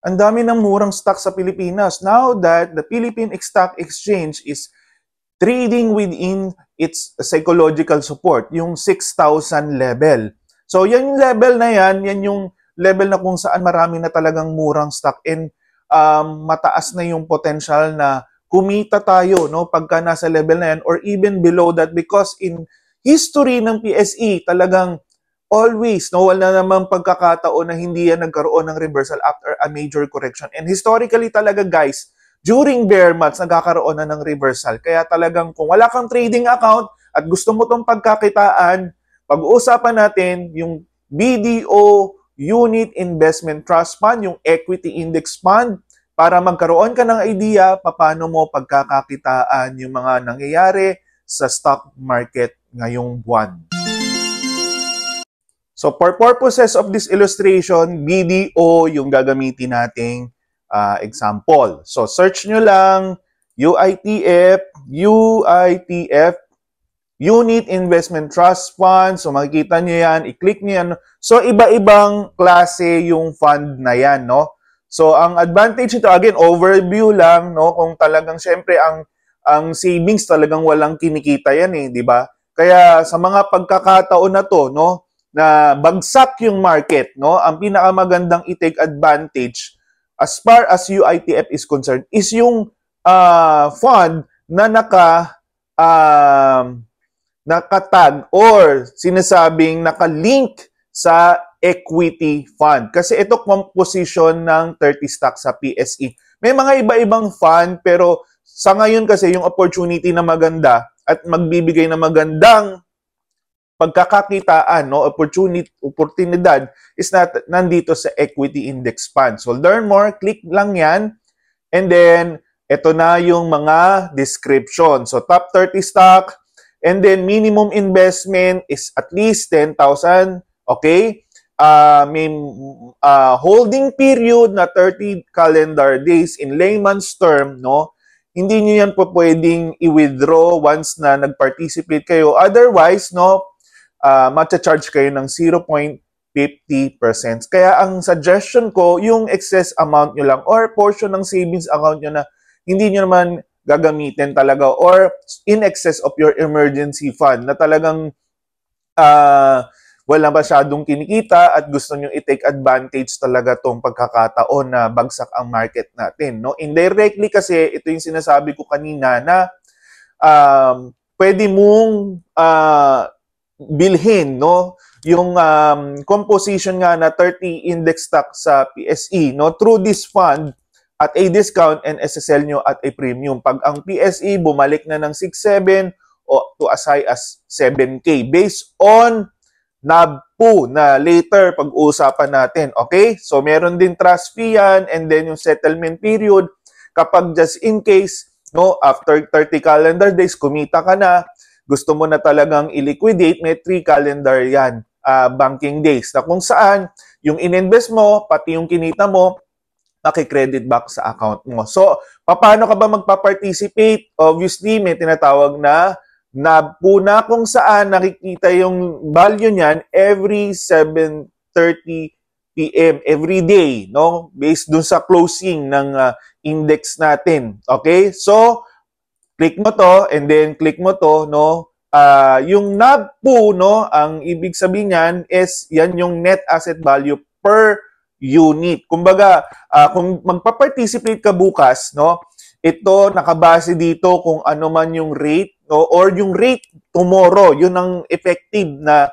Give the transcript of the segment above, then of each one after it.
ang dami ng murang stock sa Pilipinas. Now that the Philippine Stock Exchange is trading within its psychological support, yung 6,000 level. So, yan yung level na yan yung level na kung saan marami na talagang murang stock and mataas na yung potential na kumita tayo, no, pagka nasa level na yan or even below that, because in history ng PSE, talagang always, no, wala namang pagkakataon na hindi yan nagkaroon ng reversal after a major correction. And historically talaga, guys, during bear months, nagkakaroon na ng reversal. Kaya talagang kung wala kang trading account at gusto mo itong pagkakitaan, pag-uusapan natin yung BDO Unit Investment Trust Fund, yung Equity Index Fund, para magkaroon ka ng idea paano mo pagkakakitaan yung mga nangyayari sa stock market ngayong buwan. So for purposes of this illustration, BDO yung gagamitin nating example. So search nyo lang UITF, Unit Investment Trust Fund. So makikita nyo yan, i-click nyo yan. So iba-ibang klase yung fund na yan, no? So ang advantage nito, again, overview lang, no? Kung talagang syempre ang savings talagang walang kinikita yan eh, di ba? Kaya sa mga pagkakataon na to, no, na bagsak yung market, no, ang pinakamagandang i-take advantage as far as UITF is concerned is yung fund na nakatag or sinasabing nakalink sa equity fund. Kasi ito composition ng 30 stocks sa PSE. May mga iba-ibang fund pero sa ngayon kasi yung opportunity na maganda at magbibigay na magandang pagkakakitaan, no, oportunidad is nandito sa Equity Index Fund. So learn more, click lang yan. And then, ito na yung mga description. So top 30 stock, and then minimum investment is at least 10,000. Okay? May holding period na 30 calendar days in layman's term, no? Hindi nyo yan po pwedeng i-withdraw once na nag-participate kayo. Otherwise, no, matcha-charge kayo ng 0.50%. Kaya ang suggestion ko, yung excess amount nyo lang or portion ng savings account nyo na hindi nyo naman gagamitin talaga or in excess of your emergency fund na talagang wala masyadong kinikita at gusto nyo i-take advantage talaga tong pagkakataon na bagsak ang market natin, no? Indirectly kasi, ito yung sinasabi ko kanina na pwede mong bilhin, no, yung composition nga na 30 index stock sa PSE, no, through this fund at a discount and SSL nyo at a premium. Pag ang PSE bumalik na ng 6-7 o to as high as 7K based on NABPO na later pag-uusapan natin. Okay? So meron din trust fee yan and then yung settlement period kapag just in case, no, after 30 calendar days kumita ka na, gusto mo na talagang i-liquidate, may 3 calendar yan, banking days, na kung saan yung in-invest mo, pati yung kinita mo, maki-credit back sa account mo. So, paano ka ba magpa-participate? Obviously, may tinatawag na NABPO na kung saan nakikita yung value niyan every 7:30 p.m. every day, no? Based dun sa closing ng index natin. Okay? So, click mo to and then click mo to, no? Yung NABPO, no, ang ibig sabihin niyan is yan yung net asset value per unit. Kumbaga, kung magpa-participate ka bukas, no, ito nakabase dito kung ano man yung rate, no, or yung rate tomorrow, yun ang effective na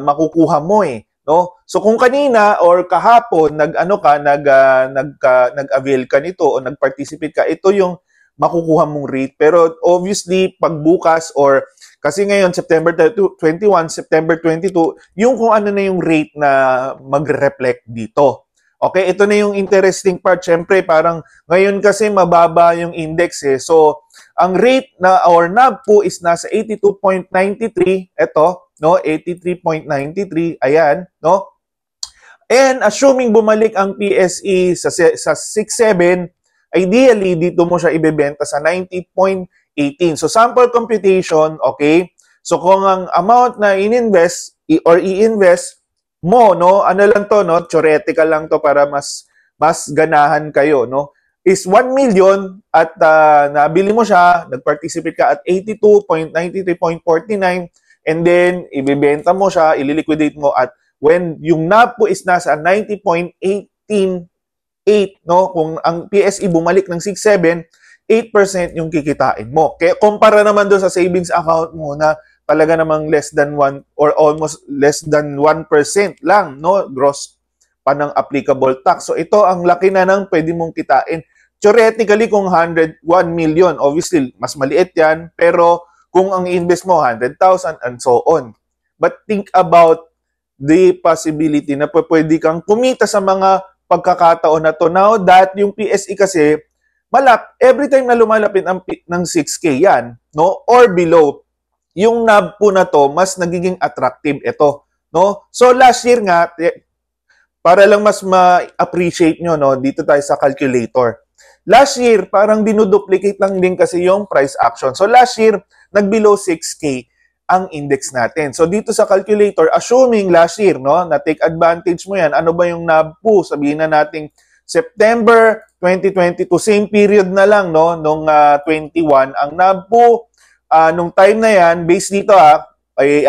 makukuha mo eh, no? So kung kanina or kahapon nag-avail ka nito o nag-participate ka, ito yung makukuha mong rate. Pero obviously, pagbukas or kasi ngayon September 21, September 22, yung kung ano na yung rate na magre-reflect dito. Okay, ito na yung interesting part. Siyempre, parang ngayon kasi mababa yung index eh. So, ang rate na or NABPO is nasa 82.93. Ito, no? 83.93. Ayan, no? And assuming bumalik ang PSE sa 6.7, ideally, dito mo siya ibebenta sa 90.18. So, sample computation, okay? So, kung ang amount na i-invest mo, no? Ano lang to, no? Theoretical lang to para mas mas ganahan kayo, no? Is 1 million at nabili mo siya, nag-participate ka at 82.93.49 and then ibebenta mo siya, ililiquidate mo at when yung NAV po is nasa 90.188, no? Kung ang PSE bumalik ng 6.7, 8% yung kikitain mo. Kaya kumpara naman doon sa savings account mo na talaga namang less than 1 or almost less than 1% lang, no? Gross pa ng applicable tax. So ito ang laki na ng pwede mong kitain. Theoretically, kung 101 million, obviously, mas maliit yan. Pero kung ang invest mo, 100,000 and so on. But think about the possibility na pwede kang kumita sa mga pagkakataon na to. Now that yung PSE kasi, every time na lumalapit ng 6K yan, no? Or below, yung NAV po na to, mas nagiging attractive ito. No? So last year nga, para lang mas ma-appreciate nyo, no? Dito tayo sa calculator. Last year, parang dinuduplicate lang din kasi yung price action. So last year, nag-below 6K ang index natin. So dito sa calculator, assuming last year, no, na take advantage mo yan, ano ba yung NAV po? Sabihin na natin September 2022, same period na lang, no, nung 21. Ang NAV po, nung time na yan, based dito ay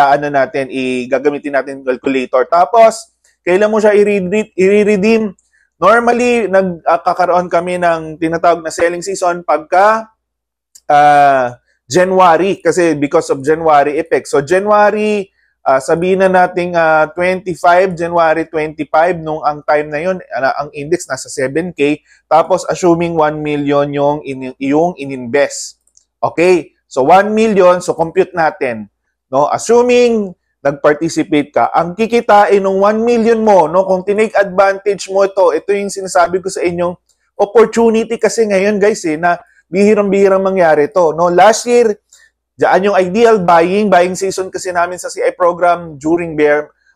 gagamitin natin calculator. Tapos, kailan mo siya i-redeem? Normally, nagkakaroon kami ng tinatawag na selling season pagka January kasi because of January effect. So January, sabihin na nating 25, January 25 nung ang time na yun, ang index nasa 7K. Tapos assuming 1 million yung ininvest. Okay? So 1 million, so compute natin. No? Assuming nag-participate ka, ang kikitain ng 1 million mo, no, kung tinake advantage mo ito yung sinasabi ko sa inyong opportunity kasi ngayon guys na bihirang-bihirang mangyari to. No? Last year, diyan yung ideal buying season kasi namin sa CI program during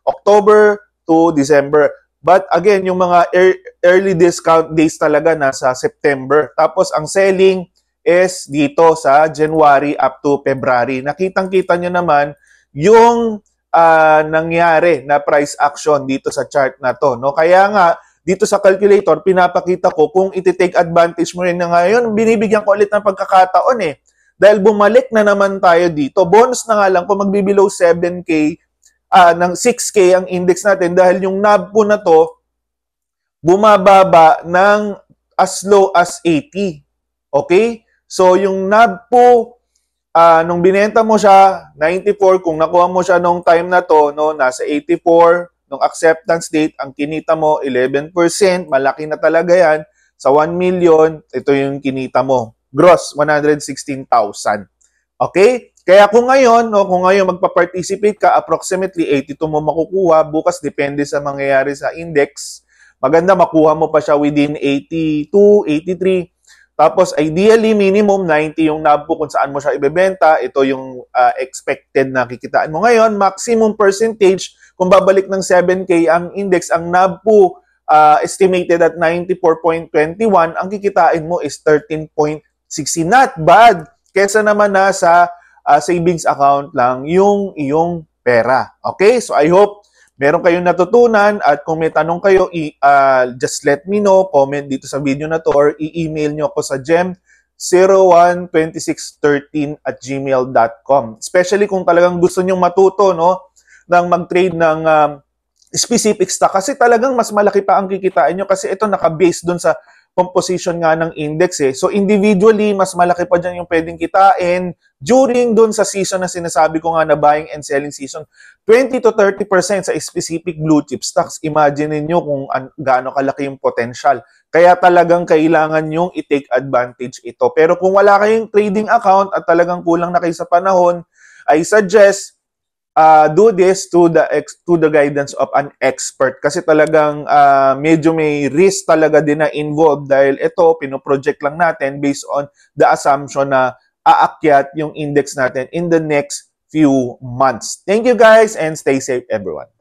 October to December. But again, yung mga early discount days talaga nasa September. Tapos ang selling is dito sa January up to February. Nakitang-kita nyo naman yung nangyari na price action dito sa chart na to, no? Kaya nga dito sa calculator pinapakita ko kung iti-take advantage mo rin na ngayon, binibigyan ko ulit ng pagkakataon dahil bumalik na naman tayo dito. Bonus na nga lang kung magbibelow 7K ng 6K ang index natin dahil yung NAV po na to bumababa ng as low as 80. Okay? So yung NAV po nung binenta mo siya, 94, kung nakuha mo siya nung time na to, no, nasa 84, nung acceptance date, ang kinita mo, 11%, malaki na talaga yan. Sa 1 million, ito yung kinita mo. Gross, 116,000. Okay? Kaya kung ngayon magpa-participate ka, approximately 82 mo makukuha, bukas depende sa mangyayari sa index. Maganda, makuha mo pa siya within 82, 83, tapos, ideally, minimum 90 yung NAV po kung saan mo siya ibebenta. Ito yung expected na kikitain mo ngayon. Maximum percentage, kung babalik ng 7K ang index, ang NAV po estimated at 94.21, ang kikitain mo is 13.60. Not bad. Kesa naman nasa savings account lang yung iyong pera. Okay? So, I hope meron kayong natutunan at kung may tanong kayo, just let me know, comment dito sa video na to or i-email nyo ako sa gem012613@gmail.com. Especially kung talagang gusto nyong matuto, no, ng mag-trade ng specific stock kasi talagang mas malaki pa ang kikitain nyo kasi ito naka-base dun sa composition nga ng index So individually, mas malaki pa dyan yung pwedeng kitain during dun sa season na sinasabi ko nga na buying and selling season. 20 to 30% sa specific blue chip stocks. Imagine niyo kung gaano kalaki yung potential. Kaya talagang kailangan yung i-take advantage ito. Pero kung wala kayong trading account at talagang kulang na kayo sa panahon, I suggest do this to the guidance of an expert kasi talagang medyo may risk talaga din na involved dahil ito pinoproject lang natin based on the assumption na aakyat yung index natin in the next few months. Thank you guys and stay safe everyone.